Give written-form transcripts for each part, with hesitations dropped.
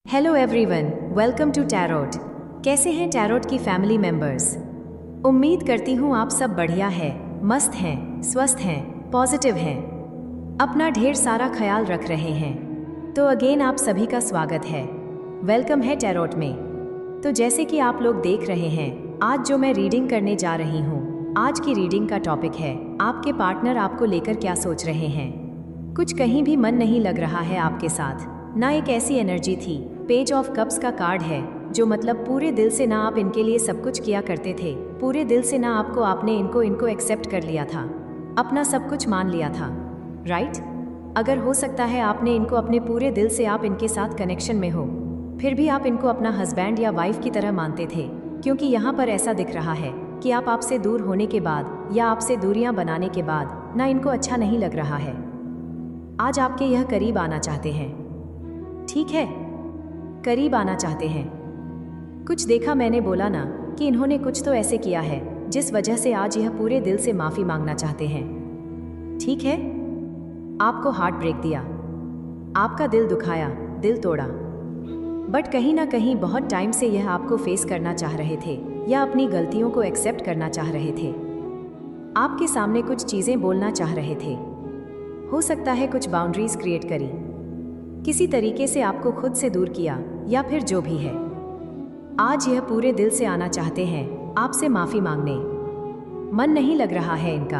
Hello everyone, welcome to tarot. कैसे हैं tarot की फैमिली मेंबर्स? उम्मीद करती हूँ आप सब बढ़िया है, मस्त हैं, स्वस्थ हैं, पॉजिटिव हैं, अपना ढेर सारा ख्याल रख रहे हैं। तो अगेन आप सभी का स्वागत है, वेलकम है टैरोट में। तो जैसे कि आप लोग देख रहे हैं, आज जो मैं रीडिंग करने जा रही हूँ, आज की रीडिंग का टॉपिक है आपके पार्टनर आपको लेकर क्या सोच रहे हैं। कुछ कहीं भी मन नहीं लग रहा है आपके साथ, ना एक ऐसी एनर्जी थी। पेज ऑफ कप्स का कार्ड है, जो मतलब पूरे दिल से ना आप इनके लिए सब कुछ किया करते थे, पूरे दिल से ना आपने इनको एक्सेप्ट कर लिया था, अपना सब कुछ मान लिया था, राइट? अगर हो सकता है आपने इनको अपने पूरे दिल से आप इनके साथ कनेक्शन में हो, फिर भी आप इनको अपना हस्बैंड या वाइफ की तरह मानते थे, क्योंकि यहाँ पर ऐसा दिख रहा है कि आप आपसे दूर होने के बाद या आपसे दूरियां बनाने के बाद ना इनको अच्छा नहीं लग रहा है। आज आपके यह करीब आना चाहते हैं, ठीक है, करीब आना चाहते हैं। कुछ देखा मैंने बोला ना कि इन्होंने कुछ तो ऐसे किया है जिस वजह से आज यह पूरे दिल से माफी मांगना चाहते हैं, ठीक है? आपको हार्ट ब्रेक दिया, आपका दिल दुखाया, दिल तोड़ा, बट कहीं ना कहीं बहुत टाइम से यह आपको फेस करना चाह रहे थे या अपनी गलतियों को एक्सेप्ट करना चाह रहे थे। आपके सामने कुछ चीजें बोलना चाह रहे थे, हो सकता है कुछ बाउंड्रीज क्रिएट करी, किसी तरीके से आपको खुद से दूर किया, या फिर जो भी है। आज यह पूरे दिल से आना चाहते हैं आपसे माफी मांगने। मन नहीं लग रहा है इनका,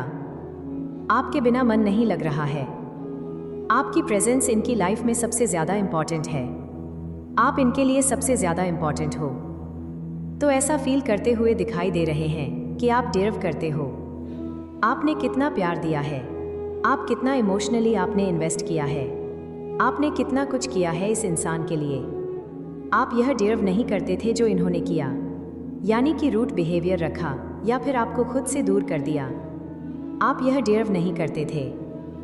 आपके बिना मन नहीं लग रहा है। आपकी प्रेजेंस इनकी लाइफ में सबसे ज्यादा इंपॉर्टेंट है, आप इनके लिए सबसे ज्यादा इंपॉर्टेंट हो। तो ऐसा फील करते हुए दिखाई दे रहे हैं कि आप डिजर्व करते हो। आपने कितना प्यार दिया है, आप कितना इमोशनली आपने इन्वेस्ट किया है, आपने कितना कुछ किया है इस इंसान के लिए। आप यह डिजर्व नहीं करते थे जो इन्होंने किया, यानी कि रूड बिहेवियर रखा या फिर आपको खुद से दूर कर दिया। आप यह डिजर्व नहीं करते थे।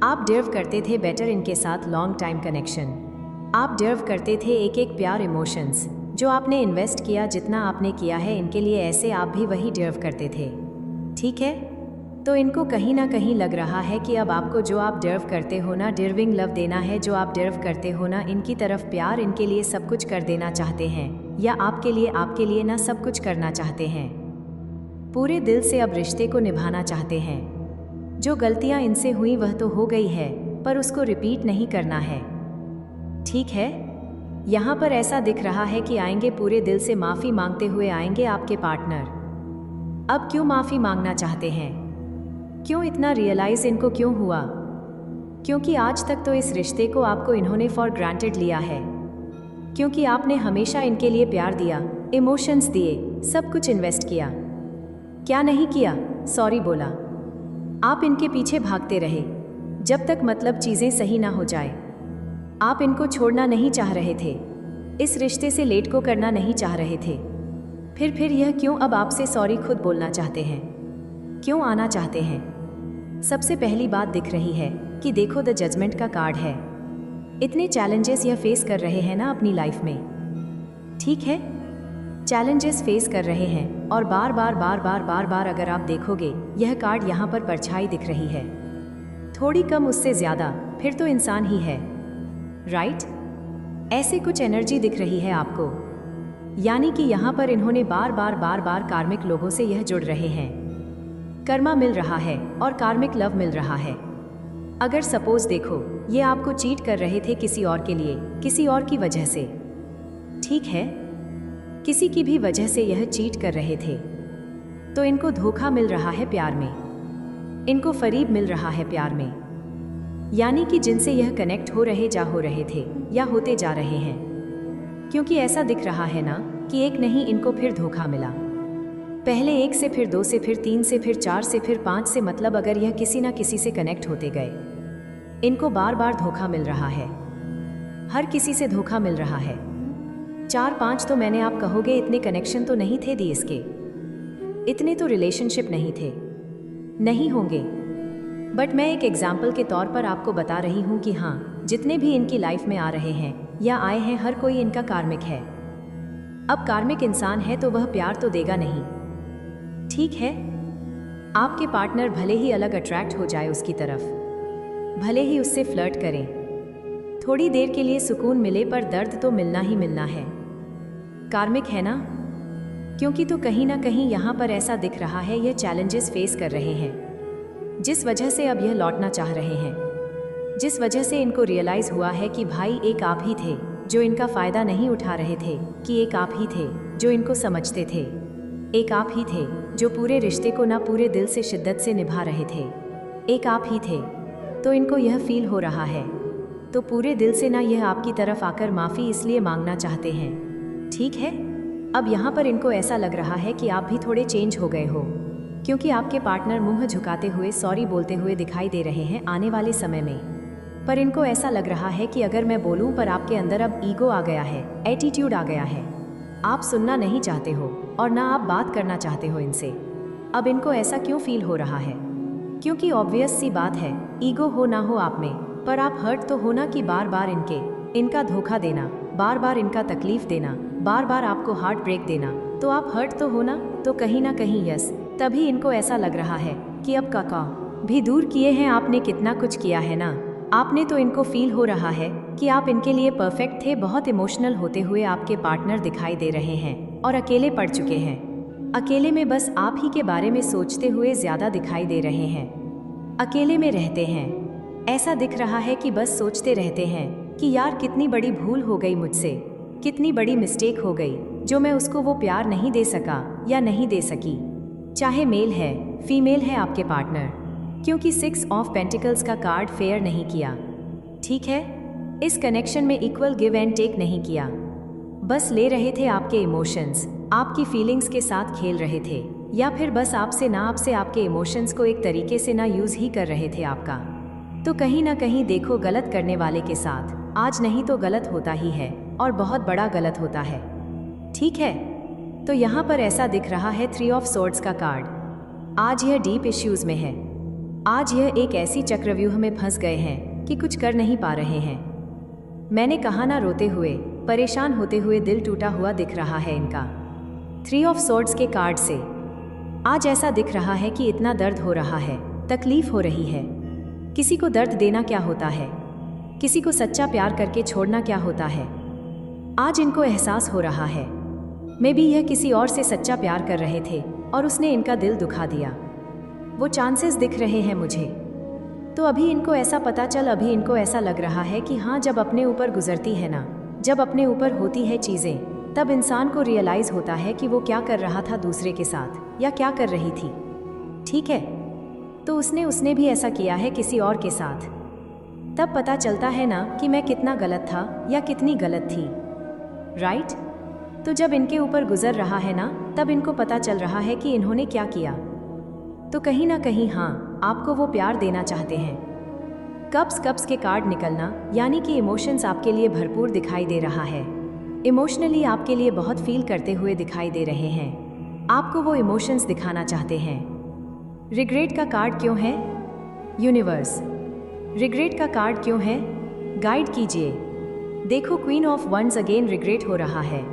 आप डिजर्व करते थे बेटर इनके साथ लॉन्ग टाइम कनेक्शन। आप डिजर्व करते थे एक एक प्यार, इमोशंस जो आपने इन्वेस्ट किया, जितना आपने किया है इनके लिए, ऐसे आप भी वही डिजर्व करते थे, ठीक है? तो इनको कहीं ना कहीं लग रहा है कि अब आपको जो आप डिजर्व करते हो ना, डिजर्विंग लव देना है, जो आप डिजर्व करते हो ना, इनकी तरफ प्यार, इनके लिए सब कुछ कर देना चाहते हैं, या आपके लिए ना सब कुछ करना चाहते हैं। पूरे दिल से अब रिश्ते को निभाना चाहते हैं। जो गलतियां इनसे हुई वह तो हो गई है, पर उसको रिपीट नहीं करना है, ठीक है? यहाँ पर ऐसा दिख रहा है कि आएंगे पूरे दिल से माफी मांगते हुए आएंगे आपके पार्टनर। अब क्यों माफी मांगना चाहते हैं? क्यों इतना रियलाइज इनको क्यों हुआ? क्योंकि आज तक तो इस रिश्ते को आपको इन्होंने फॉर ग्रांटेड लिया है, क्योंकि आपने हमेशा इनके लिए प्यार दिया, इमोशंस दिए, सब कुछ इन्वेस्ट किया। क्या नहीं किया? सॉरी बोला। आप इनके पीछे भागते रहे जब तक मतलब चीजें सही ना हो जाए। आप इनको छोड़ना नहीं चाह रहे थे, इस रिश्ते से लेट को करना नहीं चाह रहे थे। फिर यह क्यों अब आपसे सॉरी खुद बोलना चाहते हैं? क्यों आना चाहते हैं? सबसे पहली बात दिख रही है कि देखो, द जजमेंट का कार्ड है। इतने चैलेंजेस यह फेस कर रहे हैं ना अपनी लाइफ में, ठीक है? चैलेंजेस फेस कर रहे हैं और बार बार अगर आप देखोगे, यह कार्ड यहाँ पर परछाई दिख रही है, थोड़ी कम उससे ज्यादा, फिर तो इंसान ही है, राइट? ऐसे कुछ एनर्जी दिख रही है आपको, यानी कि यहाँ पर इन्होंने बार बार कार्मिक लोगों से यह जुड़ रहे हैं। कर्मा मिल रहा है और कार्मिक लव मिल रहा है। अगर सपोज देखो, ये आपको चीट कर रहे थे किसी और के लिए, किसी और की वजह से, ठीक है? किसी की भी वजह से यह चीट कर रहे थे, तो इनको धोखा मिल रहा है प्यार में, इनको फरीब मिल रहा है प्यार में, यानी कि जिनसे यह कनेक्ट हो रहे थे या होते जा रहे हैं। क्योंकि ऐसा दिख रहा है ना कि एक नहीं, इनको फिर धोखा मिला। पहले एक से, फिर दो से, फिर तीन से, फिर चार से, फिर पांच से, मतलब अगर यह किसी ना किसी से कनेक्ट होते गए, इनको बार बार धोखा मिल रहा है, हर किसी से धोखा मिल रहा है। चार पांच तो मैंने, आप कहोगे इतने कनेक्शन तो नहीं थे दी इसके, इतने तो रिलेशनशिप नहीं थे, नहीं होंगे, बट मैं एक एग्जाम्पल के तौर पर आपको बता रही हूं कि हाँ, जितने भी इनकी लाइफ में आ रहे हैं या आए हैं, हर कोई इनका कार्मिक है। अब कार्मिक इंसान है तो वह प्यार तो देगा नहीं, ठीक है? आपके पार्टनर भले ही अलग अट्रैक्ट हो जाए उसकी तरफ, भले ही उससे फ्लर्ट करें, थोड़ी देर के लिए सुकून मिले पर दर्द तो मिलना ही मिलना है। कार्मिक है ना? क्योंकि तो कहीं ना कहीं यहाँ पर ऐसा दिख रहा है यह चैलेंजेस फेस कर रहे हैं, जिस वजह से अब यह लौटना चाह रहे हैं, जिस वजह से इनको रियलाइज हुआ है कि भाई एक आप ही थे जो इनका फायदा नहीं उठा रहे थे, कि एक आप ही थे जो इनको समझते थे, एक आप ही थे जो पूरे रिश्ते को ना पूरे दिल से शिद्दत से निभा रहे थे, एक आप ही थे। तो इनको यह फील हो रहा है, तो पूरे दिल से ना यह आपकी तरफ आकर माफ़ी इसलिए मांगना चाहते हैं। ठीक है, अब यहाँ पर इनको ऐसा लग रहा है कि आप भी थोड़े चेंज हो गए हो, क्योंकि आपके पार्टनर मुंह झुकाते हुए सॉरी बोलते हुए दिखाई दे रहे हैं आने वाले समय में। पर इनको ऐसा लग रहा है कि अगर मैं बोलूं पर आपके अंदर अब ईगो आ गया है, एटीट्यूड आ गया है, आप सुनना नहीं चाहते हो और ना आप बात करना चाहते हो इनसे। अब इनको ऐसा क्यों फील हो रहा है? क्योंकि ऑब्वियस सी बात है, ईगो हो ना हो आप में, पर आप हर्ट तो हो ना कि बार बार इनका धोखा देना, बार बार इनका तकलीफ देना, बार बार आपको हार्ट ब्रेक देना, तो आप हर्ट तो हो ना। तो कहीं ना कहीं यस, तभी इनको ऐसा लग रहा है कि अब काका भी दूर किए हैं आपने, कितना कुछ किया है ना आपने। तो इनको फील हो रहा है कि आप इनके लिए परफेक्ट थे। बहुत इमोशनल होते हुए आपके पार्टनर दिखाई दे रहे हैं और अकेले पड़ चुके हैं, अकेले में बस आप ही के बारे में सोचते हुए ज़्यादा दिखाई दे रहे हैं, अकेले में रहते हैं। ऐसा दिख रहा है कि बस सोचते रहते हैं कि यार कितनी बड़ी भूल हो गई मुझसे, कितनी बड़ी मिस्टेक हो गई जो मैं उसको वो प्यार नहीं दे सका या नहीं दे सकी। चाहे मेल है फीमेल है आपके पार्टनर, क्योंकि 6 ऑफ पेंटिकल्स का कार्ड फेयर नहीं किया। ठीक है, इस कनेक्शन में इक्वल गिव एंड टेक नहीं किया, बस ले रहे थे आपके इमोशंस, आपकी फीलिंग्स के साथ खेल रहे थे, या फिर बस आपसे आपके इमोशंस को एक तरीके से ना यूज ही कर रहे थे आपका। तो कहीं ना कहीं देखो, गलत करने वाले के साथ आज नहीं तो गलत होता ही है और बहुत बड़ा गलत होता है। ठीक है, तो यहाँ पर ऐसा दिख रहा है 3 ऑफ सोर्ड्स का कार्ड। आज यह डीप इश्यूज में है, आज यह एक ऐसी चक्रव्यूह में फंस गए हैं कि कुछ कर नहीं पा रहे हैं। मैंने कहा ना, रोते हुए परेशान होते हुए दिल टूटा हुआ दिख रहा है इनका 3 ऑफ सोर्ड्स के कार्ड से। आज ऐसा दिख रहा है कि इतना दर्द हो रहा है, तकलीफ हो रही है। किसी को दर्द देना क्या होता है, किसी को सच्चा प्यार करके छोड़ना क्या होता है, आज इनको एहसास हो रहा है। मे बी यह किसी और से सच्चा प्यार कर रहे थे और उसने इनका दिल दुखा दिया, वो चांसेस दिख रहे हैं मुझे। तो अभी इनको ऐसा लग रहा है कि हाँ, जब अपने ऊपर गुजरती है ना, जब अपने ऊपर होती है चीज़ें, तब इंसान को रियलाइज होता है कि वो क्या कर रहा था दूसरे के साथ या क्या कर रही थी। ठीक है, तो उसने भी ऐसा किया है किसी और के साथ। तब पता चलता है ना कि मैं कितना गलत था या कितनी गलत थी, राइट? तो जब इनके ऊपर गुजर रहा है ना, तब इनको पता चल रहा है कि इन्होंने क्या किया। तो कहीं ना कहीं हाँ, आपको वो प्यार देना चाहते हैं। कप्स के कार्ड निकलना, यानी कि इमोशंस आपके लिए भरपूर दिखाई दे रहा है, इमोशनली आपके लिए बहुत फील करते हुए दिखाई दे रहे हैं, आपको वो इमोशंस दिखाना चाहते हैं। रिग्रेट का कार्ड क्यों है? यूनिवर्स, रिग्रेट का कार्ड क्यों है? गाइड कीजिए। देखो, queen of wands again regret हो रहा है।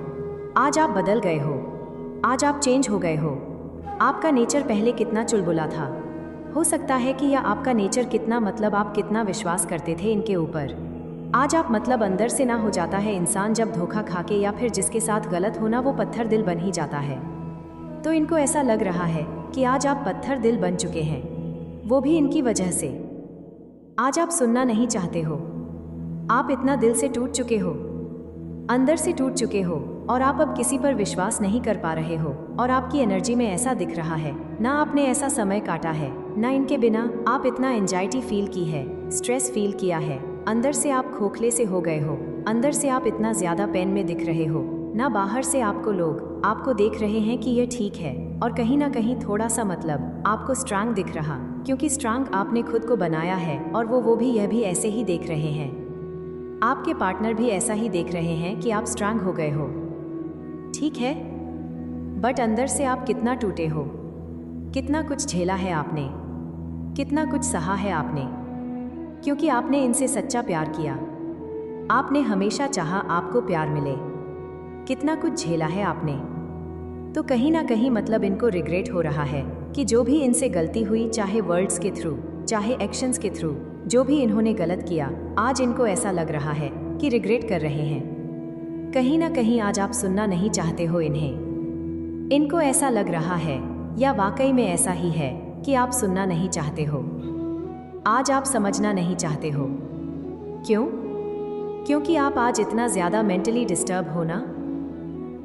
आज आप बदल गए हो, आज आप चेंज हो गए हो। आपका नेचर पहले कितना चुलबुला था, हो सकता है कि या आपका नेचर कितना आप कितना विश्वास करते थे इनके ऊपर, आज आप अंदर से ना हो जाता है इंसान जब धोखा खाके या फिर जिसके साथ गलत होना वो पत्थर दिल बन ही जाता है। तो इनको ऐसा लग रहा है कि आज आप पत्थर दिल बन चुके हैं, वो भी इनकी वजह से। आज आप सुनना नहीं चाहते हो, आप इतना दिल से टूट चुके हो, अंदर से टूट चुके हो, और आप अब किसी पर विश्वास नहीं कर पा रहे हो। और आपकी एनर्जी में ऐसा दिख रहा है ना, आपने ऐसा समय काटा है ना इनके बिना, आप इतना एंजाइटी फील की है, स्ट्रेस फील किया है, अंदर से आप खोखले से हो गए हो, अंदर से आप इतना ज्यादा पेन में दिख रहे हो ना, बाहर से आपको लोग आपको देख रहे हैं कि ये ठीक है, और कहीं ना कहीं थोड़ा सा आपको स्ट्रांग दिख रहा, क्योंकि स्ट्रांग आपने खुद को बनाया है, और वो भी यह भी ऐसे ही देख रहे हैं, आपके पार्टनर भी ऐसा ही देख रहे हैं कि आप स्ट्रांग हो गए हो। ठीक है, बट अंदर से आप कितना टूटे हो, कितना कुछ झेला है आपने, कितना कुछ सहा है आपने, क्योंकि आपने इनसे सच्चा प्यार किया, आपने हमेशा चाहा आपको प्यार मिले, कितना कुछ झेला है आपने। तो कहीं ना कहीं इनको रिग्रेट हो रहा है कि जो भी इनसे गलती हुई, चाहे वर्ड्स के थ्रू, चाहे एक्शंस के थ्रू, जो भी इन्होंने गलत किया, आज इनको ऐसा लग रहा है कि रिग्रेट कर रहे हैं। कहीं ना कहीं आज आप सुनना नहीं चाहते हो इन्हें। इनको ऐसा लग रहा है, या वाकई में ऐसा ही है कि आप सुनना नहीं चाहते हो। आज आप समझना नहीं चाहते हो। क्यों? क्योंकि आप आज इतना ज़्यादा मेंटली डिस्टर्ब हो ना।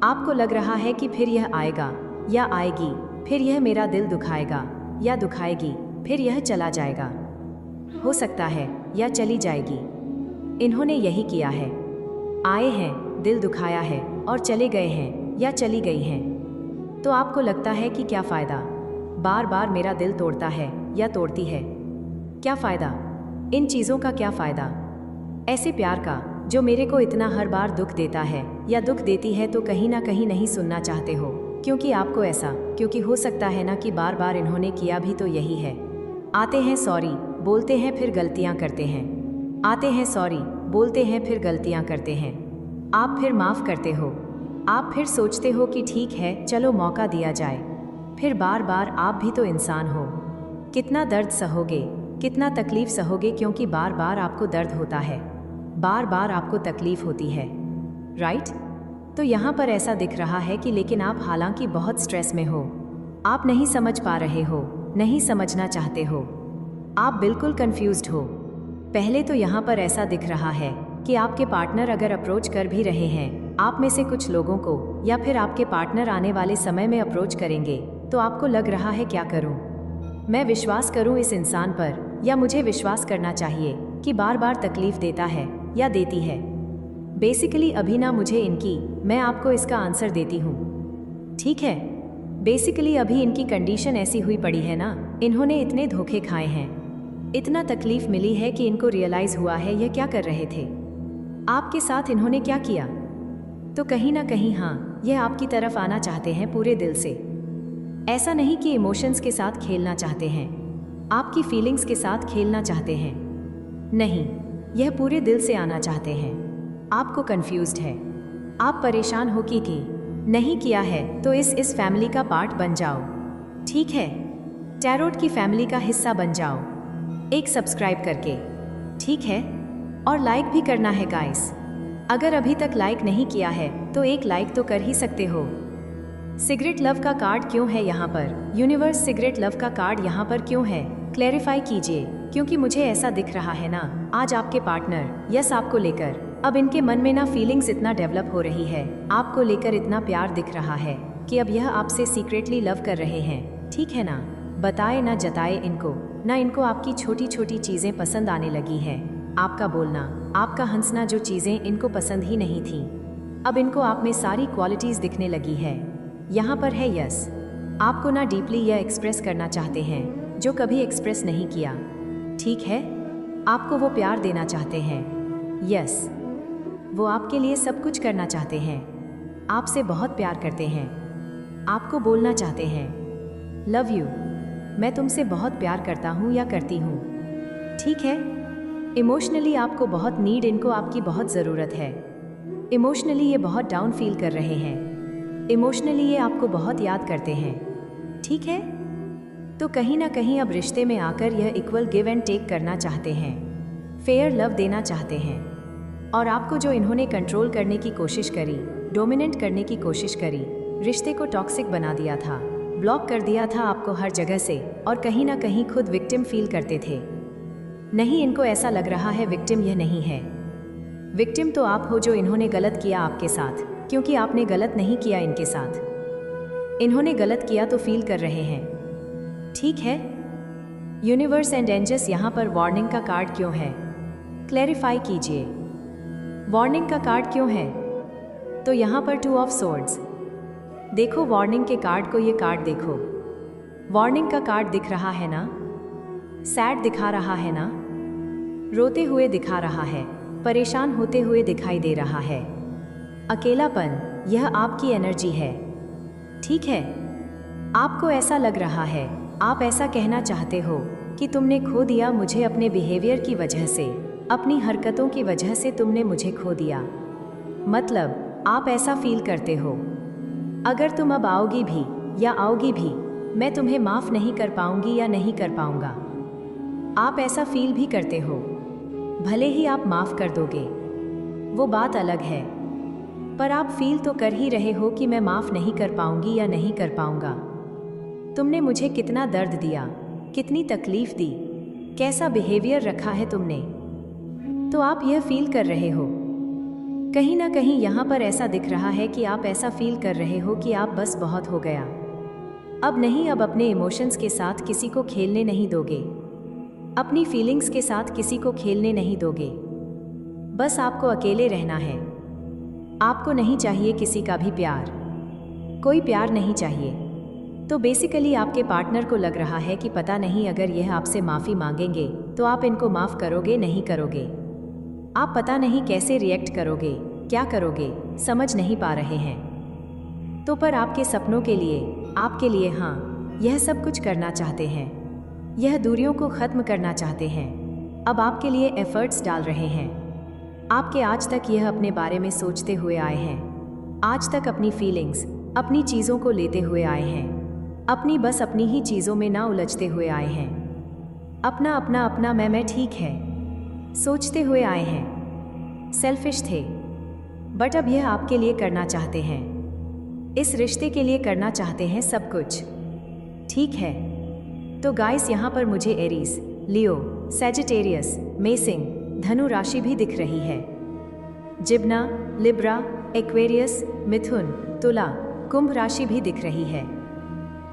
आपको लग रहा है कि फिर यह आएगा या आएगी, फिर यह मेरा दिल दुखाएगा या दुखाएगी, फिर यह चला जाएगा, हो सकता है या चली जाएगी। इन्होंने यही किया है, आए हैं, दिल दुखाया है और चले गए हैं या चली गई हैं। तो आपको लगता है कि क्या फ़ायदा, बार बार मेरा दिल तोड़ता है या तोड़ती है। क्या फ़ायदा, इन चीज़ों का क्या फ़ायदा, ऐसे प्यार का जो मेरे को इतना हर बार दुख देता है या दुख देती है। तो कहीं ना कहीं नहीं सुनना चाहते हो, क्योंकि आपको ऐसा, क्योंकि हो सकता है ना कि बार बार इन्होंने किया भी तो यही है। आते हैं सॉरी, बोलते हैं, फिर गलतियां करते हैं। आते हैं सॉरी, बोलते हैं, फिर गलतियां करते हैं। आप फिर माफ़ करते हो, आप फिर सोचते हो कि ठीक है चलो मौका दिया जाए। फिर बार बार आप भी तो इंसान हो, कितना दर्द सहोगे, कितना तकलीफ सहोगे, क्योंकि बार बार आपको दर्द होता है, बार बार आपको तकलीफ होती है, राइट? तो यहाँ पर ऐसा दिख रहा है कि लेकिन आप हालांकि बहुत स्ट्रेस में हो, आप नहीं समझ पा रहे हो, नहीं समझना चाहते हो, आप बिल्कुल कंफ्यूज्ड हो। पहले तो यहाँ पर ऐसा दिख रहा है कि आपके पार्टनर अगर अप्रोच कर भी रहे हैं आप में से कुछ लोगों को, या फिर आपके पार्टनर आने वाले समय में अप्रोच करेंगे, तो आपको लग रहा है क्या करूं, मैं विश्वास करूं इस इंसान पर, या मुझे विश्वास करना चाहिए कि बार बार तकलीफ देता है या देती है। बेसिकली अभी ना मुझे इनकी, मैं आपको इसका आंसर देती हूँ, ठीक है? बेसिकली अभी इनकी कंडीशन ऐसी हुई पड़ी है ना, इन्होंने इतने धोखे खाए हैं, इतना तकलीफ मिली है कि इनको रियलाइज़ हुआ है ये क्या कर रहे थे, आपके साथ इन्होंने क्या किया। तो कहीं ना कहीं हाँ, ये आपकी तरफ आना चाहते हैं पूरे दिल से। ऐसा नहीं कि इमोशंस के साथ खेलना चाहते हैं, आपकी फीलिंग्स के साथ खेलना चाहते हैं, नहीं, यह पूरे दिल से आना चाहते हैं। आपको कंफ्यूज्ड है, आप परेशान हो कि नहीं किया है तो इस फैमिली का पार्ट बन जाओ, ठीक है? टैरोट की फैमिली का हिस्सा बन जाओ, एक सब्सक्राइब करके, ठीक है? और लाइक भी करना है गाइस। अगर अभी तक लाइक नहीं किया है तो एक लाइक तो कर ही सकते हो। सिगरेट लव का कार्ड क्यों है यहाँ पर? यूनिवर्स सिगरेट लव का कार्ड यहाँ पर क्यों है? क्लैरिफाई कीजिए, क्योंकि मुझे ऐसा दिख रहा है ना, आज आपके पार्टनर, यस आपको लेकर, अब इनके मन में ना फीलिंग्स इतना डेवलप हो रही है, आपको लेकर इतना प्यार दिख रहा है कि अब यह आपसे सीक्रेटली लव कर रहे हैं, ठीक है ना? बताए ना जताए इनको, ना इनको आपकी छोटी छोटी चीज़ें पसंद आने लगी हैं। आपका बोलना, आपका हंसना, जो चीज़ें इनको पसंद ही नहीं थी, अब इनको आप में सारी क्वालिटीज़ दिखने लगी है। यहाँ पर है यस, आपको ना डीपली यह एक्सप्रेस करना चाहते हैं जो कभी एक्सप्रेस नहीं किया, ठीक है? आपको वो प्यार देना चाहते हैं, यस, वो आपके लिए सब कुछ करना चाहते हैं, आपसे बहुत प्यार करते हैं, आपको बोलना चाहते हैं लव यू, मैं तुमसे बहुत प्यार करता हूँ या करती हूँ, ठीक है? इमोशनली आपको बहुत नीड, इनको आपकी बहुत ज़रूरत है। इमोशनली ये बहुत डाउन फील कर रहे हैं, इमोशनली ये आपको बहुत याद करते हैं, ठीक है? तो कहीं ना कहीं अब रिश्ते में आकर यह इक्वल गिव एंड टेक करना चाहते हैं, फेयर लव देना चाहते हैं। और आपको जो इन्होंने कंट्रोल करने की कोशिश करी, डोमिनेंट करने की कोशिश करी, रिश्ते को टॉक्सिक बना दिया था, ब्लॉक कर दिया था आपको हर जगह से, और कहीं ना कहीं खुद विक्टिम फील करते थे। नहीं, इनको ऐसा लग रहा है विक्टिम यह नहीं है, विक्टिम तो आप हो जो इन्होंने गलत किया आपके साथ, क्योंकि आपने गलत नहीं किया इनके साथ, इन्होंने गलत किया तो फील कर रहे हैं, ठीक है? यूनिवर्स एंड एंजल्स यहाँ पर वार्निंग का कार्ड क्यों है? क्लैरिफाई कीजिए, वार्निंग का कार्ड क्यों है? तो यहाँ पर 2 ऑफ सोर्ड्स, देखो वार्निंग के कार्ड को, ये कार्ड देखो, वार्निंग का कार्ड दिख रहा है ना, सैड दिखा रहा है ना, रोते हुए दिखा रहा है, परेशान होते हुए दिखाई दे रहा है, अकेलापन, यह आपकी एनर्जी है, ठीक है? आपको ऐसा लग रहा है, आप ऐसा कहना चाहते हो कि तुमने खो दिया मुझे अपने बिहेवियर की वजह से, अपनी हरकतों की वजह से तुमने मुझे खो दिया, मतलब आप ऐसा फील करते हो। अगर तुम अब आओगी भी या आओगी भी, मैं तुम्हें माफ़ नहीं कर पाऊंगी या नहीं कर पाऊंगा। आप ऐसा फील भी करते हो, भले ही आप माफ कर दोगे, वो बात अलग है, पर आप फील तो कर ही रहे हो कि मैं माफ नहीं कर पाऊंगी या नहीं कर पाऊंगा। तुमने मुझे कितना दर्द दिया, कितनी तकलीफ दी, कैसा बिहेवियर रखा है तुमने, तो आप यह फील कर रहे हो। कहीं ना कहीं यहाँ पर ऐसा दिख रहा है कि आप ऐसा फील कर रहे हो कि आप बस बहुत हो गया, अब नहीं, अब अपने इमोशंस के साथ किसी को खेलने नहीं दोगे, अपनी फीलिंग्स के साथ किसी को खेलने नहीं दोगे, बस आपको अकेले रहना है। आपको नहीं चाहिए किसी का भी प्यार, कोई प्यार नहीं चाहिए। तो बेसिकली आपके पार्टनर को लग रहा है कि पता नहीं अगर यह आपसे माफ़ी मांगेंगे तो आप इनको माफ़ करोगे नहीं करोगे, आप पता नहीं कैसे रिएक्ट करोगे, क्या करोगे, समझ नहीं पा रहे हैं। तो पर आपके सपनों के लिए, आपके लिए हाँ, यह सब कुछ करना चाहते हैं, यह दूरियों को ख़त्म करना चाहते हैं, अब आपके लिए एफर्ट्स डाल रहे हैं। आपके आज तक यह अपने बारे में सोचते हुए आए हैं, आज तक अपनी फीलिंग्स, अपनी चीज़ों को लेते हुए आए हैं, अपनी बस अपनी ही चीज़ों में ना उलझते हुए आए हैं, अपना अपना अपना मैं ठीक है सोचते हुए आए हैं, सेल्फिश थे। बट अब यह आपके लिए करना चाहते हैं, इस रिश्ते के लिए करना चाहते हैं सब कुछ, ठीक है। तो गाइस यहाँ पर मुझे एरीज, लियो, सैजिटेरियस, मेसिंग, धनु राशि भी दिख रही है, जिब्ना, लिब्रा, एक्वेरियस, मिथुन, तुला, कुंभ राशि भी दिख रही है।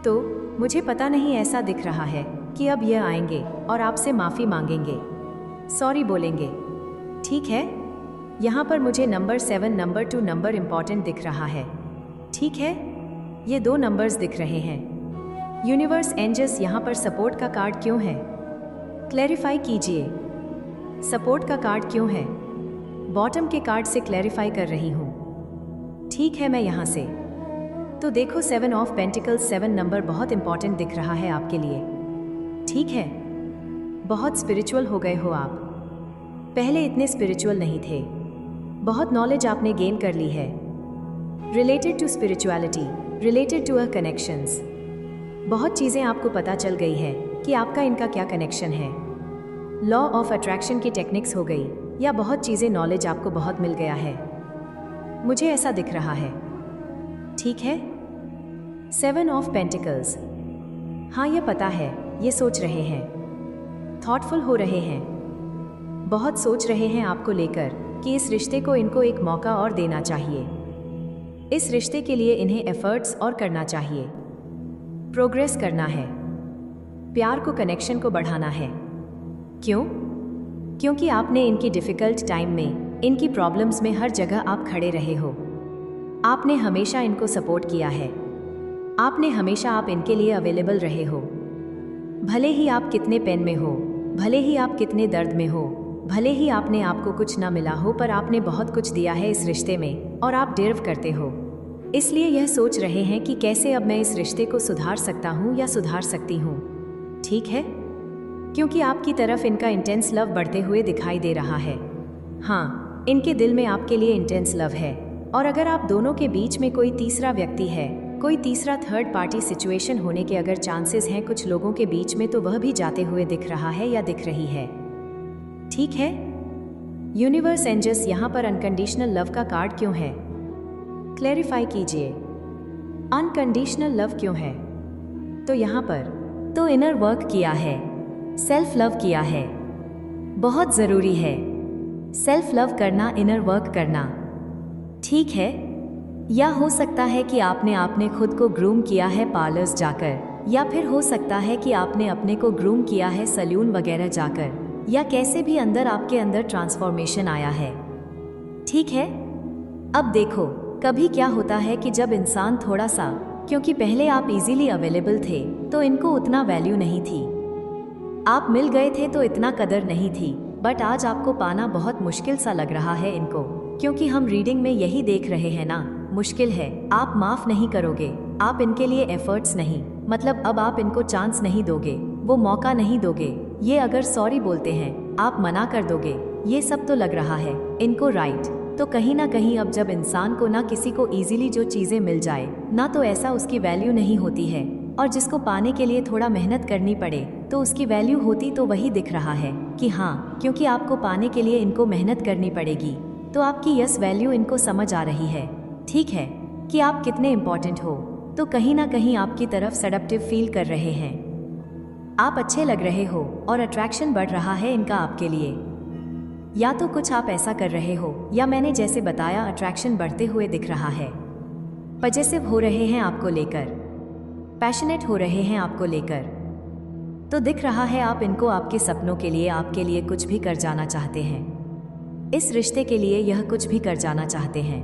तो मुझे पता नहीं ऐसा दिख रहा है कि अब यह आएंगे और आपसे माफ़ी मांगेंगे, सॉरी बोलेंगे, ठीक है। यहाँ पर मुझे नंबर 7, नंबर 2 नंबर इंपॉर्टेंट दिख रहा है, ठीक है। ये 2 नंबर्स दिख रहे हैं। यूनिवर्स एंजल्स यहाँ पर सपोर्ट का कार्ड क्यों है, क्लैरिफाई कीजिए, सपोर्ट का कार्ड क्यों है। बॉटम के कार्ड से क्लैरिफाई कर रही हूँ, ठीक है। मैं यहाँ से तो देखो 7 ऑफ पेंटिकल्स, 7 नंबर बहुत इंपॉर्टेंट दिख रहा है आपके लिए, ठीक है। बहुत स्पिरिचुअल हो गए हो आप, पहले इतने स्पिरिचुअल नहीं थे, बहुत नॉलेज आपने गेन कर ली है related to spirituality, related to a connections. बहुत चीज़ें आपको पता चल गई है कि आपका इनका क्या कनेक्शन है, लॉ ऑफ अट्रैक्शन की टेक्निक्स हो गई, या बहुत चीज़ें नॉलेज आपको बहुत मिल गया है, मुझे ऐसा दिख रहा है, ठीक है। 7 ऑफ पेंटिकल्स, हाँ ये पता है, ये सोच रहे हैं, थॉटफुल हो रहे हैं, बहुत सोच रहे हैं आपको लेकर कि इस रिश्ते को इनको एक मौका और देना चाहिए, इस रिश्ते के लिए इन्हें एफर्ट्स और करना चाहिए, प्रोग्रेस करना है, प्यार को, कनेक्शन को बढ़ाना है। क्यों? क्योंकि आपने इनकी डिफ़िकल्ट टाइम में, इनकी प्रॉब्लम्स में हर जगह आप खड़े रहे हो, आपने हमेशा इनको सपोर्ट किया है, आपने हमेशा आप इनके लिए अवेलेबल रहे हो, भले ही आप कितने पेन में हो, भले ही आप कितने दर्द में हो, भले ही आपने आपको कुछ ना मिला हो, पर आपने बहुत कुछ दिया है इस रिश्ते में और आप डिज़र्व करते हो। इसलिए यह सोच रहे हैं कि कैसे अब मैं इस रिश्ते को सुधार सकता हूँ या सुधार सकती हूँ, ठीक है। क्योंकि आपकी तरफ इनका इंटेंस लव बढ़ते हुए दिखाई दे रहा है, हाँ, इनके दिल में आपके लिए इंटेंस लव है। और अगर आप दोनों के बीच में कोई तीसरा व्यक्ति है, कोई तीसरा थर्ड पार्टी सिचुएशन होने के अगर चांसेस हैं कुछ लोगों के बीच में, तो वह भी जाते हुए दिख रहा है या दिख रही है, ठीक है। यूनिवर्स एंजल्स यहाँ पर अनकंडीशनल लव का कार्ड क्यों है, क्लैरिफाई कीजिए, अनकंडीशनल लव क्यों है। तो यहाँ पर तो इनर वर्क किया है, सेल्फ लव किया है, बहुत ज़रूरी है सेल्फ लव करना, इनर वर्क करना, ठीक है। या हो सकता है कि आपने खुद को ग्रूम किया है पार्लर्स जाकर, या फिर हो सकता है कि आपने अपने को ग्रूम किया है सैलून वगैरह जाकर, या कैसे भी अंदर आपके अंदर ट्रांसफॉर्मेशन आया है, ठीक है। अब देखो कभी क्या होता है कि जब इंसान थोड़ा सा, क्योंकि पहले आप इजीली अवेलेबल थे तो इनको उतना वैल्यू नहीं थी, आप मिल गए थे तो इतना कदर नहीं थी, बट आज आपको पाना बहुत मुश्किल सा लग रहा है इनको, क्योंकि हम रीडिंग में यही देख रहे हैं ना, मुश्किल है, आप माफ़ नहीं करोगे, आप इनके लिए एफर्ट्स नहीं, मतलब अब आप इनको चांस नहीं दोगे, वो मौका नहीं दोगे, ये अगर सॉरी बोलते हैं आप मना कर दोगे, ये सब तो लग रहा है इनको, राइट। तो कहीं ना कहीं अब जब इंसान को ना किसी को इजीली जो चीज़ें मिल जाए ना, तो ऐसा उसकी वैल्यू नहीं होती है, और जिसको पाने के लिए थोड़ा मेहनत करनी पड़े तो उसकी वैल्यू होती तो वही दिख रहा है कि हाँ, क्योंकि आपको पाने के लिए इनको मेहनत करनी पड़ेगी, तो आपकी यस वैल्यू इनको समझ आ रही है, ठीक है, कि आप कितने इम्पोर्टेंट हो, तो कहीं ना कहीं आपकी तरफ सेडक्टिव फील कर रहे हैं। आप अच्छे लग रहे हो और अट्रैक्शन बढ़ रहा है इनका आपके लिए। या तो कुछ आप ऐसा कर रहे हो या मैंने जैसे बताया अट्रैक्शन बढ़ते हुए दिख रहा है। पजेसिव हो रहे हैं आपको लेकर, पैशनेट हो रहे हैं आपको लेकर, तो दिख रहा है आप इनको आपके सपनों के लिए, आपके लिए कुछ भी कर जाना चाहते हैं। इस रिश्ते के लिए यह कुछ भी कर जाना चाहते हैं।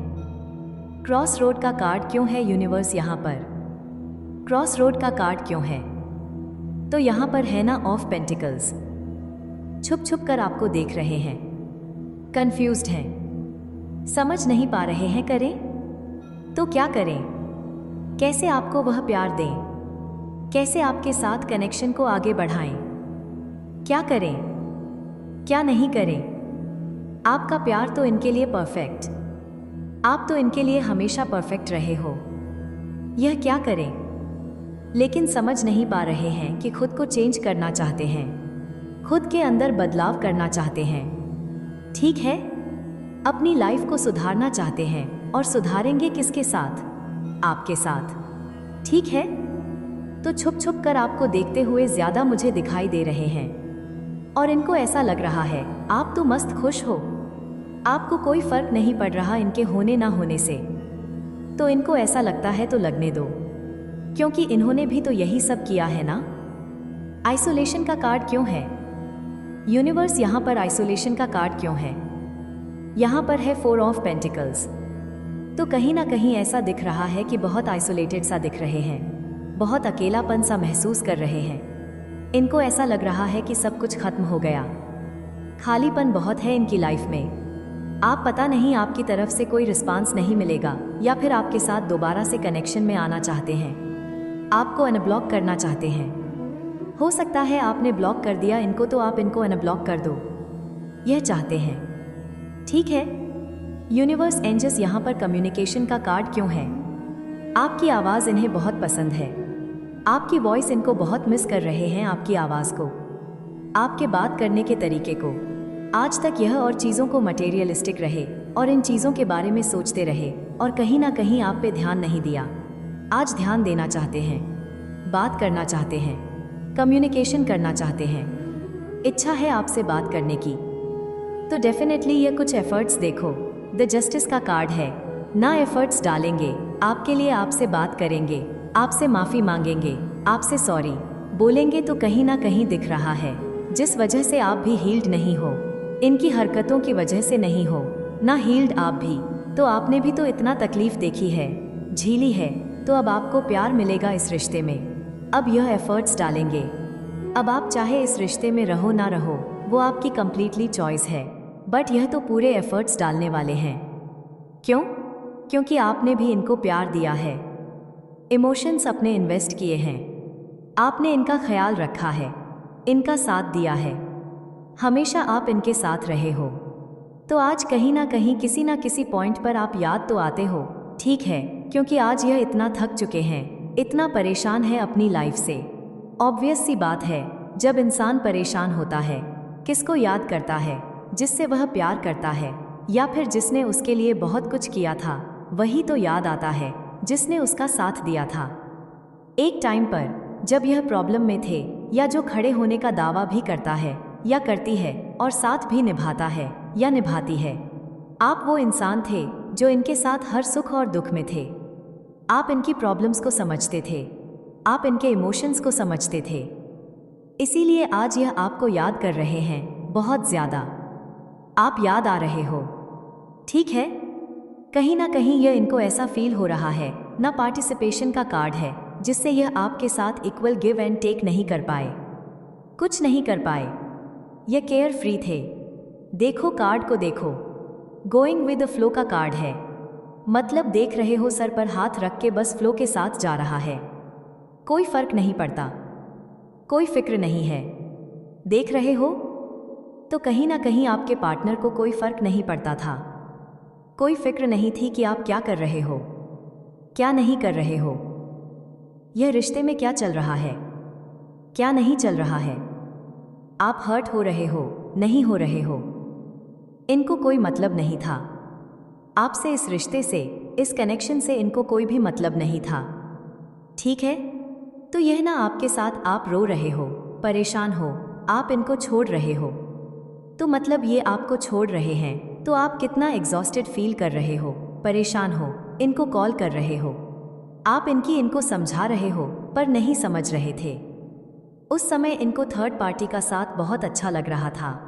क्रॉस रोड का कार्ड क्यों है यूनिवर्स यहाँ पर? क्रॉस रोड का कार्ड क्यों है? तो यहाँ पर है ना ऑफ पेंटिकल्स। छुप छुप कर आपको देख रहे हैं, कंफ्यूज्ड हैं, समझ नहीं पा रहे हैं करें तो क्या करें, कैसे आपको वह प्यार दें, कैसे आपके साथ कनेक्शन को आगे बढ़ाएं, क्या करें क्या नहीं करें। आपका प्यार तो इनके लिए परफेक्ट, आप तो इनके लिए हमेशा परफेक्ट रहे हो, यह क्या करें, लेकिन समझ नहीं पा रहे हैं कि खुद को चेंज करना चाहते हैं, खुद के अंदर बदलाव करना चाहते हैं, ठीक है, अपनी लाइफ को सुधारना चाहते हैं। और सुधारेंगे किसके साथ? आपके साथ, ठीक है। तो छुप छुप कर आपको देखते हुए ज्यादा मुझे दिखाई दे रहे हैं और इनको ऐसा लग रहा है आप तो मस्त खुश हो, आपको कोई फर्क नहीं पड़ रहा इनके होने ना होने से। तो इनको ऐसा लगता है तो लगने दो, क्योंकि इन्होंने भी तो यही सब किया है ना। आइसोलेशन का कार्ड क्यों है यूनिवर्स? यहाँ पर आइसोलेशन का कार्ड क्यों है? यहाँ पर है 4 ऑफ पेंटिकल्स। तो कहीं ना कहीं ऐसा दिख रहा है कि बहुत आइसोलेटेड सा दिख रहे हैं, बहुत अकेलापन सा महसूस कर रहे हैं। इनको ऐसा लग रहा है कि सब कुछ खत्म हो गया, खालीपन बहुत है इनकी लाइफ में। आप पता नहीं आपकी तरफ से कोई रिस्पांस नहीं मिलेगा या फिर आपके साथ दोबारा से कनेक्शन में आना चाहते हैं, आपको अनब्लॉक करना चाहते हैं। हो सकता है आपने ब्लॉक कर दिया इनको, तो आप इनको अनब्लॉक कर दो, यह चाहते हैं, ठीक है। यूनिवर्स एंजल्स यहाँ पर कम्युनिकेशन का कार्ड क्यों है? आपकी आवाज़ इन्हें बहुत पसंद है, आपकी वॉइस इनको बहुत मिस कर रहे हैं, आपकी आवाज़ को, आपके बात करने के तरीके को। आज तक यह और चीज़ों को मटेरियलिस्टिक रहे और इन चीज़ों के बारे में सोचते रहे और कहीं ना कहीं आप पे ध्यान नहीं दिया। आज ध्यान देना चाहते हैं, बात करना चाहते हैं, कम्युनिकेशन करना चाहते हैं, इच्छा है आपसे बात करने की। तो डेफिनेटली ये कुछ एफर्ट्स देखो, द जस्टिस का कार्ड है ना। एफर्ट्स डालेंगे आपके लिए, आपसे बात करेंगे, आपसे माफ़ी मांगेंगे, आपसे सॉरी बोलेंगे, तो कहीं ना कहीं दिख रहा है जिस वजह से आप भी हील्ड नहीं हो, इनकी हरकतों की वजह से नहीं हो ना हील्ड आप भी। तो आपने भी तो इतना तकलीफ देखी है, झीली है, तो अब आपको प्यार मिलेगा इस रिश्ते में। अब यह एफर्ट्स डालेंगे। अब आप चाहे इस रिश्ते में रहो ना रहो, वो आपकी कंप्लीटली चॉइस है, बट यह तो पूरे एफर्ट्स डालने वाले हैं। क्यों? क्योंकि आपने भी इनको प्यार दिया है, इमोशंस अपने इन्वेस्ट किए हैं, आपने इनका ख्याल रखा है, इनका साथ दिया है, हमेशा आप इनके साथ रहे हो। तो आज कहीं ना कहीं किसी ना किसी पॉइंट पर आप याद तो आते हो, ठीक है, क्योंकि आज यह इतना थक चुके हैं, इतना परेशान है अपनी लाइफ से। ऑब्वियस सी बात है, जब इंसान परेशान होता है किसको याद करता है? जिससे वह प्यार करता है या फिर जिसने उसके लिए बहुत कुछ किया था, वही तो याद आता है, जिसने उसका साथ दिया था एक टाइम पर जब यह प्रॉब्लम में थे, या जो खड़े होने का दावा भी करता है या करती है और साथ भी निभाता है या निभाती है। आप वो इंसान थे जो इनके साथ हर सुख और दुख में थे। आप इनकी प्रॉब्लम्स को समझते थे, आप इनके इमोशंस को समझते थे, इसीलिए आज यह आपको याद कर रहे हैं बहुत ज़्यादा। आप याद आ रहे हो, ठीक है। कहीं ना कहीं यह इनको ऐसा फील हो रहा है ना। पार्टिसिपेशन का कार्ड है, जिससे यह आपके साथ इक्वल गिव एंड टेक नहीं कर पाए, कुछ नहीं कर पाए, यह केयर फ्री थे। देखो कार्ड को देखो, गोइंग विद द फ्लो का कार्ड है, मतलब देख रहे हो सर पर हाथ रख के बस फ्लो के साथ जा रहा है, कोई फर्क नहीं पड़ता, कोई फिक्र नहीं है। देख रहे हो? तो कहीं ना कहीं आपके पार्टनर को कोई फर्क नहीं पड़ता था, कोई फिक्र नहीं थी कि आप क्या कर रहे हो, क्या नहीं कर रहे हो, यह रिश्ते में क्या चल रहा है, क्या नहीं चल रहा है? आप हर्ट हो रहे हो, नहीं हो रहे हो? इनको कोई मतलब नहीं था आपसे, इस रिश्ते से, इस कनेक्शन से इनको कोई भी मतलब नहीं था। ठीक है, तो यह ना आपके साथ आप रो रहे हो, परेशान हो, आप इनको छोड़ रहे हो, तो मतलब ये आपको छोड़ रहे हैं, तो आप कितना एग्जॉस्टेड फील कर रहे हो, परेशान हो, इनको कॉल कर रहे हो, आप इनको समझा रहे हो पर नहीं समझ रहे थे। उस समय इनको थर्ड पार्टी का साथ बहुत अच्छा लग रहा था।